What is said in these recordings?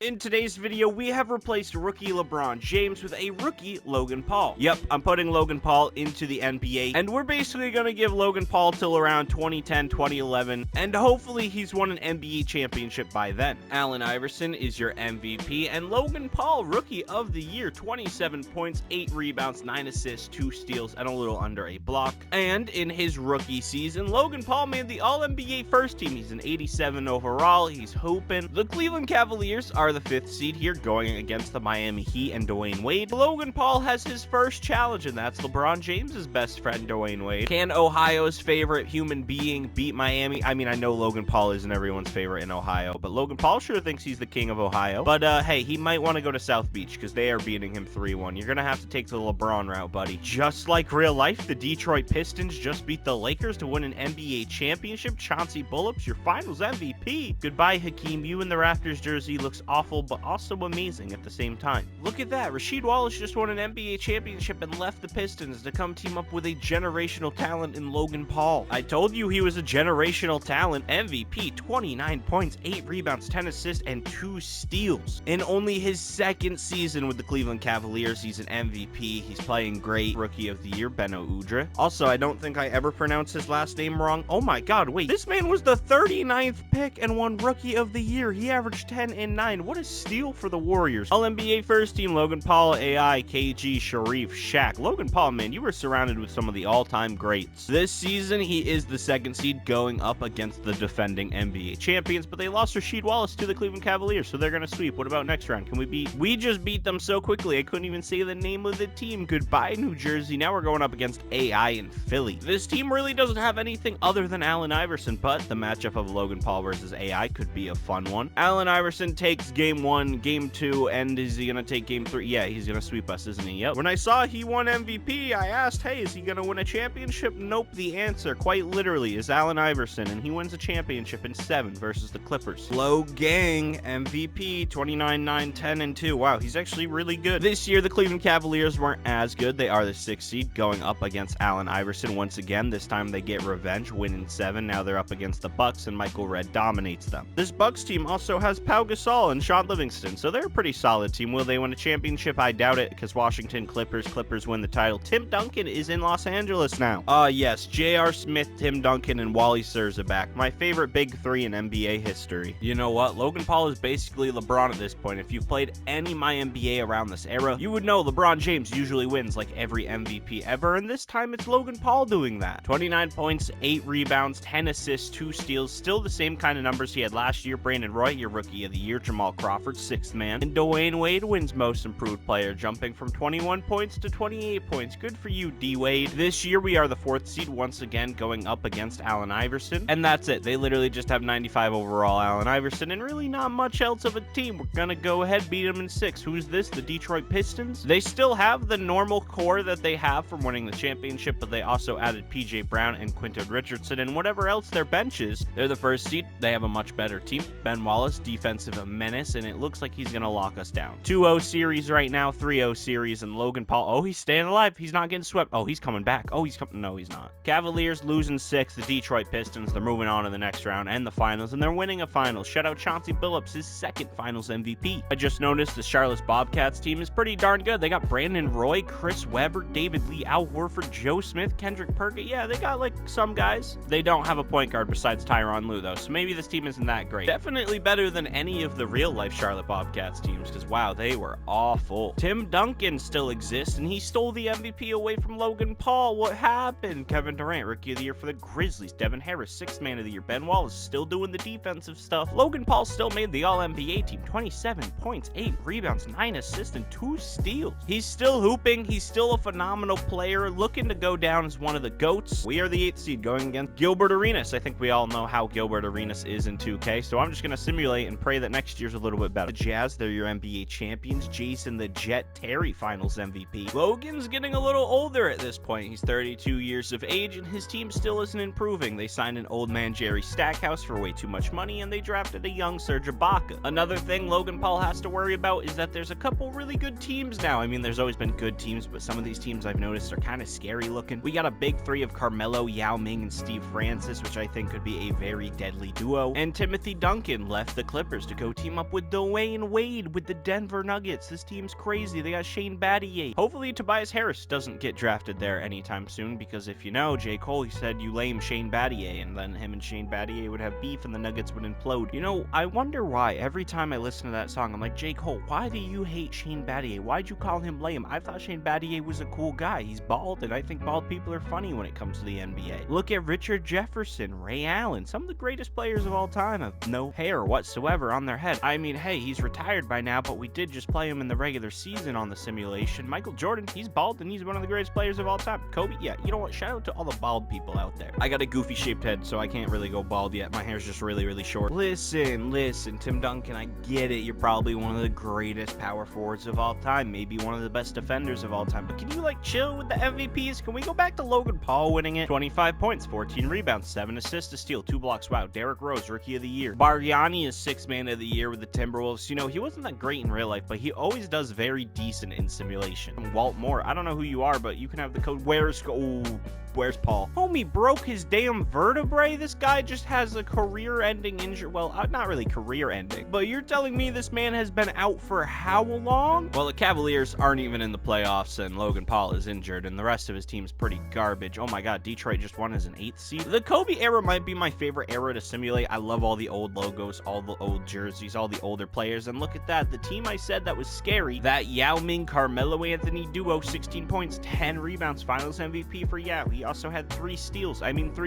In today's video, we have replaced rookie LeBron James with a rookie Logan Paul. Yep, I'm putting Logan Paul into the NBA, and we're basically going to give Logan Paul till around 2010, 2011, and hopefully he's won an NBA championship by then. Allen Iverson is your MVP, and Logan Paul, rookie of the year, 27 points, 8 rebounds, 9 assists, 2 steals, and a little under a block. And in his rookie season, Logan Paul made the All-NBA first team. He's an 87 overall. He's hooping. The Cleveland Cavaliers are the 5th seed here, going against the Miami Heat and Dwayne Wade. Logan Paul has his first challenge, and that's LeBron James's best friend, Dwayne Wade. Can Ohio's favorite human being beat Miami? I mean, I know Logan Paul isn't everyone's favorite in Ohio, but Logan Paul sure thinks he's the king of Ohio. But hey, he might want to go to South Beach because they are beating him 3-1. You're gonna have to take the LeBron route, buddy. Just like real life, the Detroit Pistons just beat the Lakers to win an NBA championship. Chauncey Billups, your finals MVP. Goodbye, Hakeem. You in the Raptors jersey looks awful, but also amazing at the same time. Look at that. Rasheed Wallace just won an NBA championship and left the Pistons to come team up with a generational talent in Logan Paul. I told you he was a generational talent. MVP, 29 points, 8 rebounds, 10 assists, and 2 steals. In only his second season with the Cleveland Cavaliers, he's an MVP. He's playing great. Rookie of the year, Beno Udrih. Also, I don't think I ever pronounced his last name wrong. Oh my god, wait. This man was the 39th pick and won Rookie of the Year. He averaged 10 and 9. What a steal for the Warriors. All-NBA first team, Logan Paul, AI, KG, Sharif, Shaq. Logan Paul, man, you were surrounded with some of the all-time greats. This season, he is the 2nd seed going up against the defending NBA champions, but they lost Rasheed Wallace to the Cleveland Cavaliers, so they're going to sweep. What about next round? Can we beat? We just beat them so quickly, I couldn't even say the name of the team. Goodbye, New Jersey. Now we're going up against AI in Philly. This team really doesn't have anything other than Allen Iverson, but the matchup of Logan Paul versus AI could be a fun one. Allen Iverson takes game 1, game 2, and is he gonna take game 3? Yeah, he's gonna sweep us, isn't he? Yep. When I saw he won MVP, I asked, hey, is he gonna win a championship? Nope. The answer, quite literally, is Allen Iverson, and he wins a championship in 7 versus the Clippers. Low gang, MVP, 29, 9, 10, and 2. Wow, he's actually really good. This year, the Cleveland Cavaliers weren't as good. They are the 6th seed, going up against Allen Iverson once again. This time they get revenge, winning 7. Now they're up against the Bucks, and Michael Redd dominates them. This Bucks team also has Pau Gasol and Sean Livingston, so they're a pretty solid team. Will they win a championship? I doubt it, because Washington Clippers win the title. Tim Duncan is in Los Angeles now. Yes, J.R. Smith, Tim Duncan, and Wally Serza back. My favorite big 3 in NBA history. You know what? Logan Paul is basically LeBron at this point. If you've played any My NBA around this era, you would know LeBron James usually wins like every MVP ever, and this time it's Logan Paul doing that. 29 points, 8 rebounds, 10 assists, 2 steals, still the same kind of numbers he had last year. Brandon Roy, your rookie of the year. Jamal Crawford, 6th man. And Dwayne Wade wins most improved player, jumping from 21 points to 28 points. Good for you, D-Wade. This year, we are the 4th seed once again, going up against Allen Iverson. And that's it. They literally just have 95 overall Allen Iverson, and really not much else of a team. We're gonna go ahead, beat them in 6. Who's this? The Detroit Pistons? They still have the normal core that they have from winning the championship, but they also added PJ Brown and Quentin Richardson and whatever else their bench is. They're the 1st seed. They have a much better team. Ben Wallace, defensive menace, and it looks like he's gonna lock us down. 2-0 series right now, 3-0 series, and Logan Paul, oh, he's staying alive. He's not getting swept. Oh, he's coming back. Oh, he's coming. No, he's not. Cavaliers losing 6. The Detroit Pistons, they're moving on to the next round and the finals, and they're winning a finals. Shout out Chauncey Billups, his 2nd finals MVP. I just noticed the Charlotte Bobcats team is pretty darn good. They got Brandon Roy, Chris Webber, David Lee, Al Horford, Joe Smith, Kendrick Perkins. Yeah, they got like some guys. They don't have a point guard besides Tyronn Lue, though, so maybe this team isn't that great. Definitely better than any of the real-life Charlotte Bobcats teams, because wow, they were awful. Tim Duncan still exists, and he stole the MVP away from Logan Paul. What happened? Kevin Durant, rookie of the year for the Grizzlies. Devin Harris, 6th man of the year. Ben Wallace still doing the defensive stuff. Logan Paul still made the All-NBA team. 27 points, 8 rebounds, 9 assists, and 2 steals. He's still hooping. He's still a phenomenal player, looking to go down as one of the GOATs. We are the 8th seed going against Gilbert Arenas. I think we all know how Gilbert Arenas is in 2K, so I'm just going to simulate and pray that next year's a little bit better. The Jazz, they're your NBA champions. Jason the Jet Terry finals MVP. Logan's getting a little older at this point. He's 32 years of age, and his team still isn't improving. They signed an old man Jerry Stackhouse for way too much money, and they drafted a young Serge Ibaka. Another thing Logan Paul has to worry about is that there's a couple really good teams now. I mean, there's always been good teams, but some of these teams I've noticed are kind of scary looking. We got a big 3 of Carmelo, Yao Ming, and Steve Francis, which I think could be a very deadly duo. And Timothy Duncan left the Clippers to go team up up with Dwayne Wade with the Denver Nuggets. This team's crazy. They got Shane Battier. Hopefully Tobias Harris doesn't get drafted there anytime soon, because if you know, J. Cole, he said you lame Shane Battier, and then him and Shane Battier would have beef and the Nuggets would implode. You know, I wonder why every time I listen to that song, I'm like, J. Cole, why do you hate Shane Battier? Why'd you call him lame? I thought Shane Battier was a cool guy. He's bald, and I think bald people are funny when it comes to the NBA. Look at Richard Jefferson, Ray Allen, some of the greatest players of all time have no hair whatsoever on their head. I mean, hey, he's retired by now, but we did just play him in the regular season on the simulation. Michael Jordan, he's bald, and he's one of the greatest players of all time. Kobe, yeah, you know what? Shout out to all the bald people out there. I got a goofy shaped head, so I can't really go bald yet. My hair's just really, really short. Listen, Tim Duncan, I get it. You're probably one of the greatest power forwards of all time, maybe one of the best defenders of all time, but can you, like, chill with the MVPs? Can we go back to Logan Paul winning it? 25 points, 14 rebounds, 7 assists, a steal, 2 blocks. Wow. Derrick Rose, Rookie of the Year. Bargnani is 6th Man of the Year with the Timberwolves. You know, he wasn't that great in real life, but he always does very decent in simulation. Walt Moore, I don't know who you are, but you can have the code. Where's Paul? Homie broke his damn vertebrae. This guy just has a career-ending injury. Well, not really career-ending, but you're telling me this man has been out for how long? Well, the Cavaliers aren't even in the playoffs, and Logan Paul is injured, and the rest of his team's pretty garbage. Oh my god, Detroit just won as an 8th seed. The Kobe era might be my favorite era to simulate. I love all the old logos, all the old jerseys, all the older players, and look at that. The team I said that was scary, that Yao Ming Carmelo Anthony duo, 16 points, 10 rebounds, finals MVP for Yao. He also had 3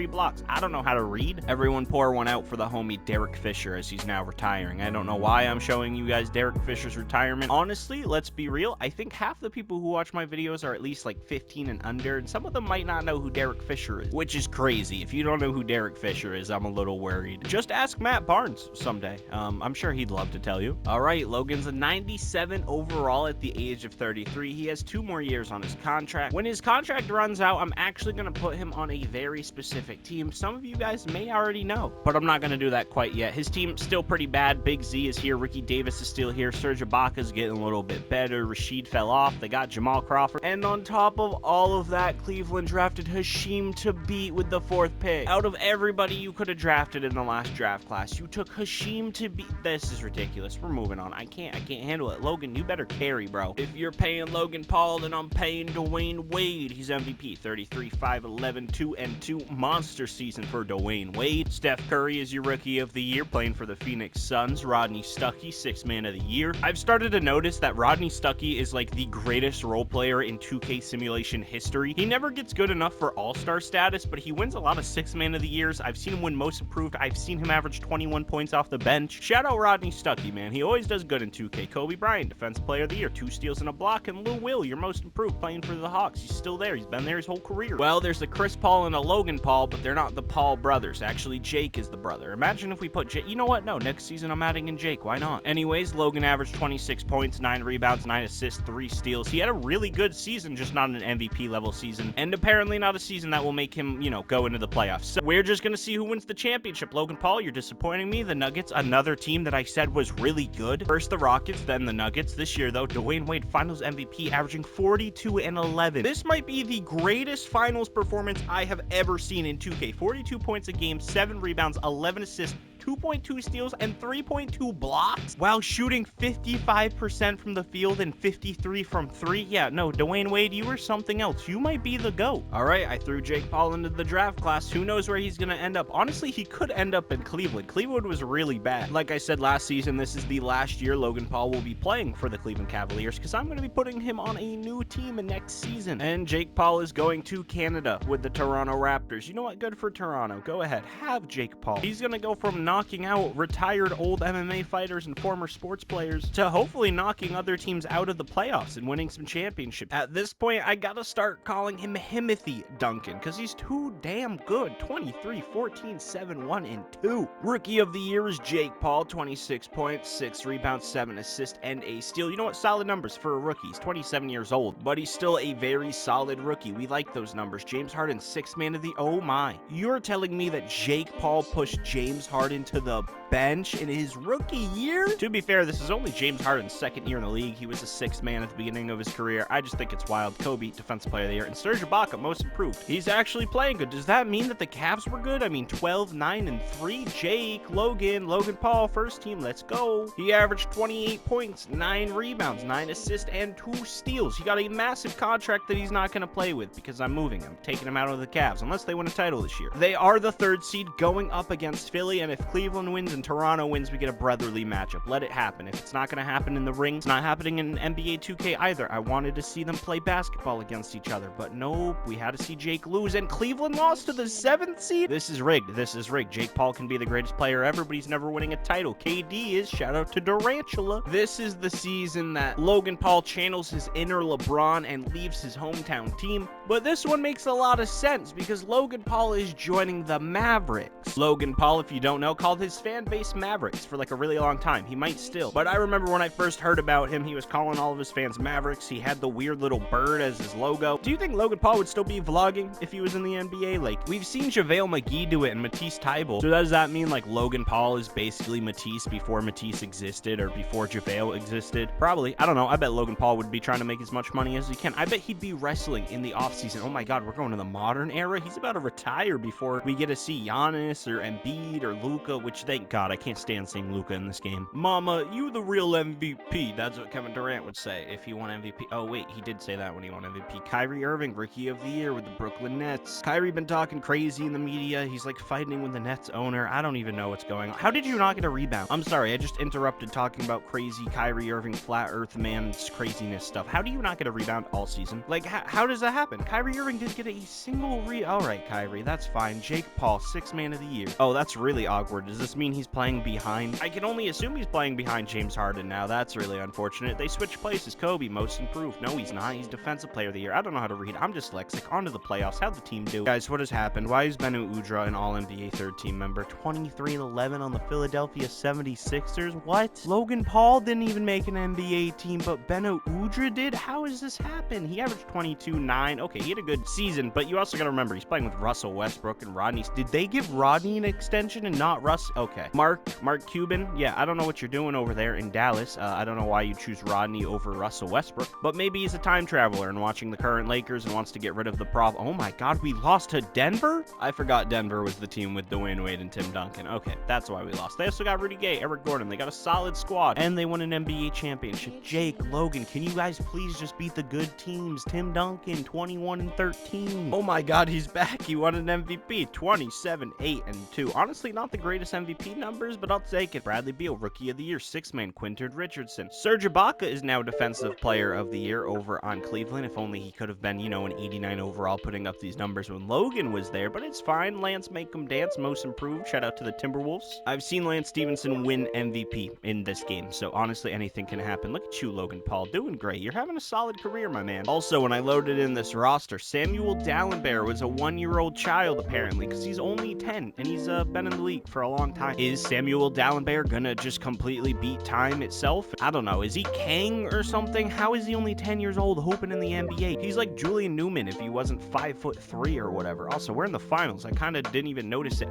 blocks. I don't know how to read. Everyone pour one out for the homie Derek Fisher, as he's now retiring. I don't know why I'm showing you guys Derek Fisher's retirement. Honestly, let's be real, I think half the people who watch my videos are at least like 15 and under, and some of them might not know who Derek Fisher is, which is crazy. If you don't know who Derek Fisher is, I'm a little worried. Just ask Matt Barnes someday. I'm sure he'd love to tell you. All right, Logan's a 97 overall at the age of 33. He has 2 more years on his contract. When his contract runs out, I'm actually going to put him on a very specific team. Some of you guys may already know, but I'm not going to do that quite yet. His team's still pretty bad. Big Z is here. Ricky Davis is still here. Serge Ibaka's getting a little bit better. Rashid fell off. They got Jamal Crawford. And on top of all of that, Cleveland drafted Hashim Thabit with the 4th pick. Out of everybody you could have drafted in the last draft class, you took Hashim Thabit. This is ridiculous. We're moving on. I can't handle it. Logan, you better carry, bro. If you're paying Logan Paul, then I'm paying Dwayne Wade. He's MVP. 33, 5, 11, 2-2. Monster season for Dwayne Wade. Steph Curry is your Rookie of the Year, playing for the Phoenix Suns. Rodney Stuckey, 6th Man of the Year. I've started to notice that Rodney Stuckey is like the greatest role player in 2K simulation history. He never gets good enough for all-star status, but he wins a lot of 6th Man of the Years. I've seen him win Most Improved. I've seen him average 21 points off the bench. Shout out Rodney Stuckey, man. He always does good in 2K. Kobe Bryant, Defensive Player of the Year, 2 steals and a block. And Lou Will, your Most Improved, playing for the Hawks. He's still there. He's been there his whole career. Well, there's a Chris Paul and a Logan Paul, but they're not the Paul brothers. Actually, Jake is the brother. Imagine if we put Jake. You know what? No, next season I'm adding in Jake. Why not? Anyways, Logan averaged 26 points, 9 rebounds, 9 assists, 3 steals. He had a really good season, just not an MVP level season, and apparently not a season that will make him, you know, go into the playoffs. So we're just gonna see who wins the championship. Logan Paul, you're disappointing me. The Nuggets, another team that I said was really good. First the Rockets, then the Nuggets. This year, though, Dwayne Wade, Finals MVP, averaging 42 and 11. This might be the greatest Finals performance I have ever seen in 2K. 42 points a game, 7 rebounds, 11 assists, 2.2 steals, and 3.2 blocks while shooting 55% from the field and 53 from 3. Yeah, no, Dwayne Wade, you were something else. You might be the GOAT. All right, I threw Jake Paul into the draft class. Who knows where he's going to end up? Honestly, he could end up in Cleveland. Cleveland was really bad. Like I said last season, this is the last year Logan Paul will be playing for the Cleveland Cavaliers because I'm going to be putting him on a new team in next season. And Jake Paul is going to Canada with the Toronto Raptors. You know what? Good for Toronto. Go ahead. Have Jake Paul. He's going to go from knocking out retired old MMA fighters and former sports players to hopefully knocking other teams out of the playoffs and winning some championships. At this point, I gotta start calling him Timothy Duncan because he's too damn good. 23, 14, 7, 1, and 2. Rookie of the Year is Jake Paul, 26 points, 6 rebounds, 7 assists, and a steal. You know what? Solid numbers for a rookie. He's 27 years old, but he's still a very solid rookie. We like those numbers. James Harden, 6th Man of the... Oh my. You're telling me that Jake Paul pushed James Harden to the bench in his rookie year? To be fair, this is only James Harden's second year in the league. He was a sixth man at the beginning of his career. I just think it's wild. Kobe, defensive player of the year, and Serge Ibaka, most improved. He's actually playing good. Does that mean that the Cavs were good? I mean, 12, 9, and 3. Jake, Logan Paul, first team, let's go. He averaged 28 points, 9 rebounds, 9 assists, and 2 steals. He got a massive contract that he's not going to play with because I'm moving him, taking him out of the Cavs, unless they win a title this year. They are the 3rd seed going up against Philly, and if Cleveland wins and Toronto wins, we get a brotherly matchup. Let it happen. If it's not going to happen in the ring, it's not happening in NBA 2K either. I wanted to see them play basketball against each other, but nope, we had to see Jake lose, and Cleveland lost to the 7th seed? This is rigged. This is rigged. Jake Paul can be the greatest player ever, but he's never winning a title. KD is. Shout out to Durantula. This is the season that Logan Paul channels his inner LeBron and leaves his hometown team, but this one makes a lot of sense because Logan Paul is joining the Mavericks. Logan Paul, if you don't know, called his fan base Mavericks for like a really long time. He might still, but I remember when I first heard about him, he was calling all of his fans Mavericks. He had the weird little bird as his logo. Do you think Logan Paul would still be vlogging if he was in the NBA? Like, we've seen JaVale McGee do it and Matisse Thybulle. So does that mean like Logan Paul is basically Matisse before Matisse existed or before JaVale existed? Probably. I don't know. I bet Logan Paul would be trying to make as much money as he can. I bet he'd be wrestling in the offseason. Oh my God, we're going to the modern era. He's about to retire before we get to see Giannis or Embiid or Luka, which thank God, I can't stand seeing Luka in this game. Mama, you the real MVP. That's what Kevin Durant would say if he won MVP. Oh wait, he did say that when he won MVP. Kyrie Irving, Rookie of the Year with the Brooklyn Nets. Kyrie been talking crazy in the media. He's like fighting with the Nets owner. I don't even know what's going on. How did you not get a rebound? I'm sorry, I just interrupted talking about crazy Kyrie Irving, flat earth man's craziness stuff. How do you not get a rebound all season? Like, how does that happen? Kyrie Irving didn't get a single Alright, Kyrie, that's fine. Jake Paul, 6th man of the year. Oh, that's really awkward. Does this mean he's playing behind? I can only assume he's playing behind James Harden now. That's really unfortunate. They switched places. Kobe, most improved. No, he's not. He's defensive player of the year. I don't know how to read. I'm dyslexic. On to the playoffs. How'd the team do? Guys, what has happened? Why is Benu Udrih an All-NBA 3rd team member? 23-11 on the Philadelphia 76ers? What? Logan Paul didn't even make an NBA team, but Benu Udrih did? How has this happened? He averaged 22-9. Okay, he had a good season, but you also gotta remember, he's playing with Russell Westbrook and Rodney. Did they give Rodney an extension and not Russ? Okay. Mark Cuban? Yeah, I don't know what you're doing over there in Dallas. I don't know why you choose Rodney over Russell Westbrook, but maybe he's a time traveler and watching the current Lakers and wants to get rid of the problem. Oh my God, we lost to Denver? I forgot Denver was the team with Dwayne Wade and Tim Duncan. Okay, that's why we lost. They also got Rudy Gay, Eric Gordon. They got a solid squad, and they won an NBA championship. Jake, Logan, can you guys please just beat the good teams? Tim Duncan, 21-13. Oh my God, he's back. He won an MVP, 27, 8, and 2. Honestly, not the greatest MVP numbers, but I'll take it. Bradley Beal, Rookie of the Year, 6th man, Quinton Richardson. Serge Ibaka is now Defensive Player of the Year over on Cleveland. If only he could have been, you know, an 89 overall, putting up these numbers when Logan was there, but it's fine. Lance make him dance, most improved. Shout out to the Timberwolves. I've seen Lance Stevenson win MVP in this game, so honestly, anything can happen. Look at you, Logan Paul, doing great. You're having a solid career, my man. Also, when I loaded in this roster, Samuel Dallenberg was a 1-year-old child, apparently, because he's only 10, and he's been in the league for a long time. Is Samuel Dallenberg gonna just completely beat time itself? I don't know. Is he Kang or something? How is he only 10 years old hooping in the NBA? He's like Julian Newman if he wasn't 5'3" or whatever. Also, we're in the finals. I kind of didn't even notice it.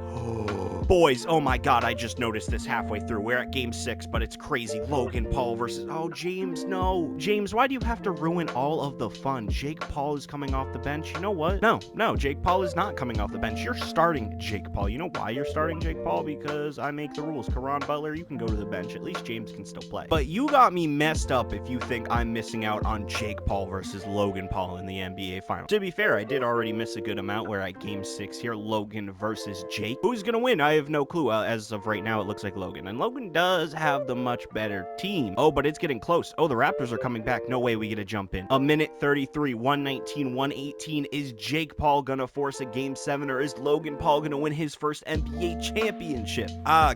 Boys, oh my God, I just noticed this halfway through. We're at game 6, but it's crazy. Logan Paul versus... Oh, James, no. James, why do you have to ruin all of the fun? Jake Paul is coming off the bench. You know what? No, Jake Paul is not coming off the bench. You're starting Jake Paul. You know why you're starting Jake Paul? Because I make the rules. Caron Butler, you can go to the bench. At least James can still play. But you got me messed up if you think I'm missing out on Jake Paul versus Logan Paul in the NBA Finals. To be fair, I did already miss a good amount. We're at game 6 here. Logan versus Jake. Who's gonna win? I have no clue. As of right now, it looks like Logan. And Logan does have the much better team. Oh, but it's getting close. Oh, the Raptors are coming back. No way we get to jump in. A minute 33, 119, 118. Is Jake Paul gonna force a game 7, or is Logan Paul gonna win his first NBA championship?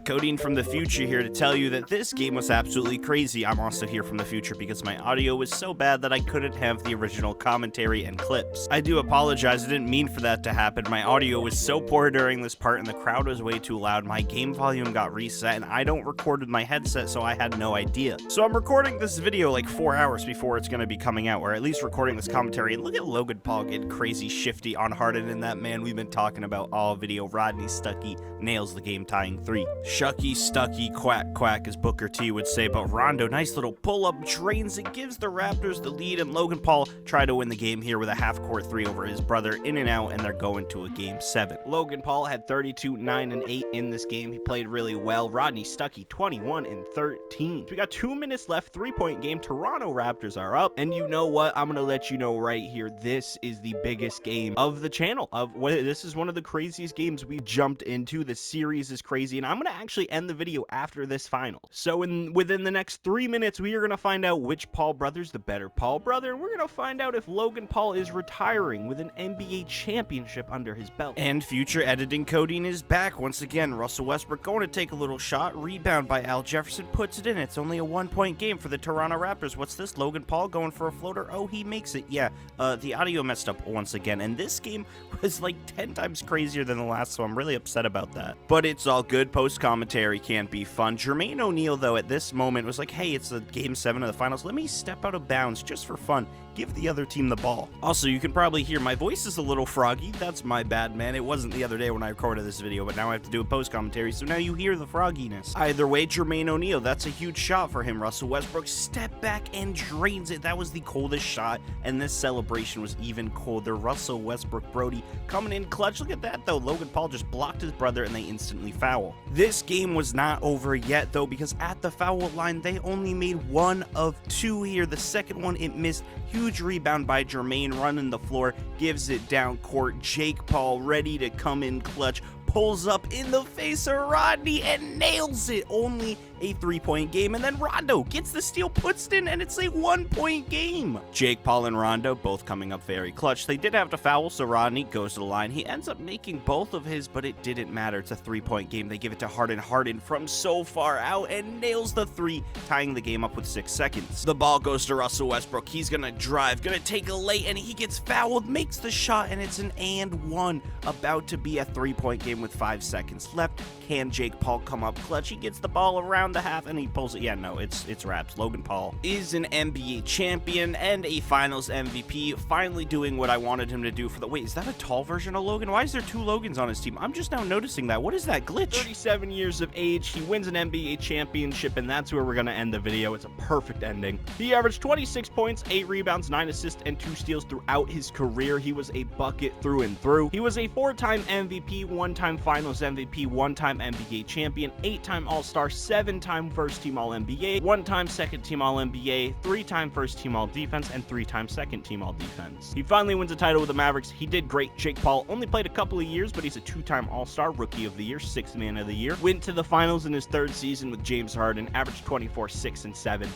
Coding from the future here to tell you that this game was absolutely crazy. I'm also here from the future because my audio was so bad that I couldn't have the original commentary and clips. I do apologize. I didn't mean for that to happen. My audio was so poor during this part and the crowd was way too loud. My game volume got reset and I don't record with my headset, so I had no idea. So I'm recording this video like 4 hours before it's going to be coming out, or at least recording this commentary. And look at Logan Paul getting crazy shifty on Harden, and that man we've been talking about all video. Rodney Stuckey nails the game-tying 3. Shucky, Stucky, quack, quack, as Booker T would say. But Rondo, nice little pull-up, drains it, gives the Raptors the lead, and Logan Paul tried to win the game here with a half-court 3 over his brother, in and out, and they're going to a Game 7. Logan Paul had 32, 9, and 8 in this game. He played really well. Rodney Stuckey, 21 and 13. We got 2 minutes left, 3-point game. Toronto Raptors are up, and you know what? I'm gonna let you know right here. This is the biggest game of the channel. This is one of the craziest games we've jumped into. The series is crazy, and I'm gonna actually end the video after this final. So within the next 3 minutes, we are gonna find out which Paul brother's the better Paul brother, and we're gonna find out if Logan Paul is retiring with an NBA championship under his belt. And future editing coding is back once again. Russell Westbrook going to take a little shot. Rebound by Al Jefferson, puts it in. It's only a 1-point game for the Toronto Raptors. What's this? Logan Paul going for a floater. Oh, he makes it. Yeah, the audio messed up once again, and this game was like 10 times crazier than the last, so I'm really upset about that. But it's all good. Post-commentary can't be fun. Jermaine O'Neal, though, at this moment was like, hey, it's the Game 7 of the finals. Let me step out of bounds just for fun. Give the other team the ball. Also, you can probably hear my voice is a little froggy. That's my bad, man. It wasn't the other day when I recorded this video, but now I have to do a post-commentary, so now you hear the frogginess. Either way, Jermaine O'Neal, that's a huge shot for him. Russell Westbrook step back and drains it. That was the coldest shot, and this celebration was even colder. Russell Westbrook Brody coming in clutch. Look at that, though. Logan Paul just blocked his brother, and they instantly foul. This game was not over yet, though, because at the foul line, they only made 1 of 2 here. The second one, it missed. Huge rebound by Jermaine, running the floor, gives it down court. Jake Paul ready to come in clutch, pulls up in the face of Rodney and nails it. Only a 3-point game, and then Rondo gets the steal, puts it in, and it's a 1-point game. Jake Paul and Rondo both coming up very clutch. They did have to foul, so Rodney goes to the line. He ends up making both of his, but it didn't matter. It's a 3-point game. They give it to Harden. Harden from so far out and nails the 3, tying the game up with 6 seconds. The ball goes to Russell Westbrook. He's gonna drive, gonna take a lay, and he gets fouled, makes the shot, and it's an and 1. About to be a 3-point game with 5 seconds left. Can Jake Paul come up clutch? He gets the ball around the half and he pulls it. Yeah, no, it's Raps. Logan Paul is an NBA champion and a finals MVP, finally doing what I wanted him to do for the... Wait, is that a tall version of Logan? Why is there 2 Logans on his team? I'm just now noticing that. What is that glitch? 37 years of age, he wins an NBA championship, and that's where we're going to end the video. It's a perfect ending. He averaged 26 points, 8 rebounds, 9 assists, and 2 steals throughout his career. He was a bucket through and through. He was a 4-time MVP, 1-time finals MVP, 1-time NBA champion, 8-time All-Star, 7-time first-team All-NBA, 1-time second-team All-NBA, 3-time first-team All-Defense, and 3-time second-team All-Defense. He finally wins a title with the Mavericks. He did great. Jake Paul only played a couple of years, but he's a 2-time All-Star, Rookie of the Year, 6th Man of the Year. Went to the finals in his 3rd season with James Harden, averaged 24, 6, and 7.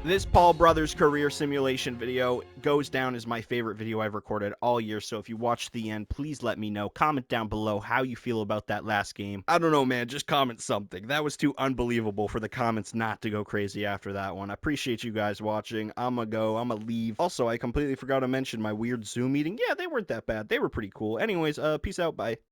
This Paul Brothers career simulation video goes down as my favorite video I've recorded all year, so if you watched the end, please let me know. Comment down below how you feel about that last game. I don't know, man, just comment something. That was too unbelievable for the comments not to go crazy after that one. I appreciate you guys watching. I'ma leave. Also, I completely forgot to mention my weird Zoom meeting. Yeah, they weren't that bad. They were pretty cool. Anyways, peace out, bye.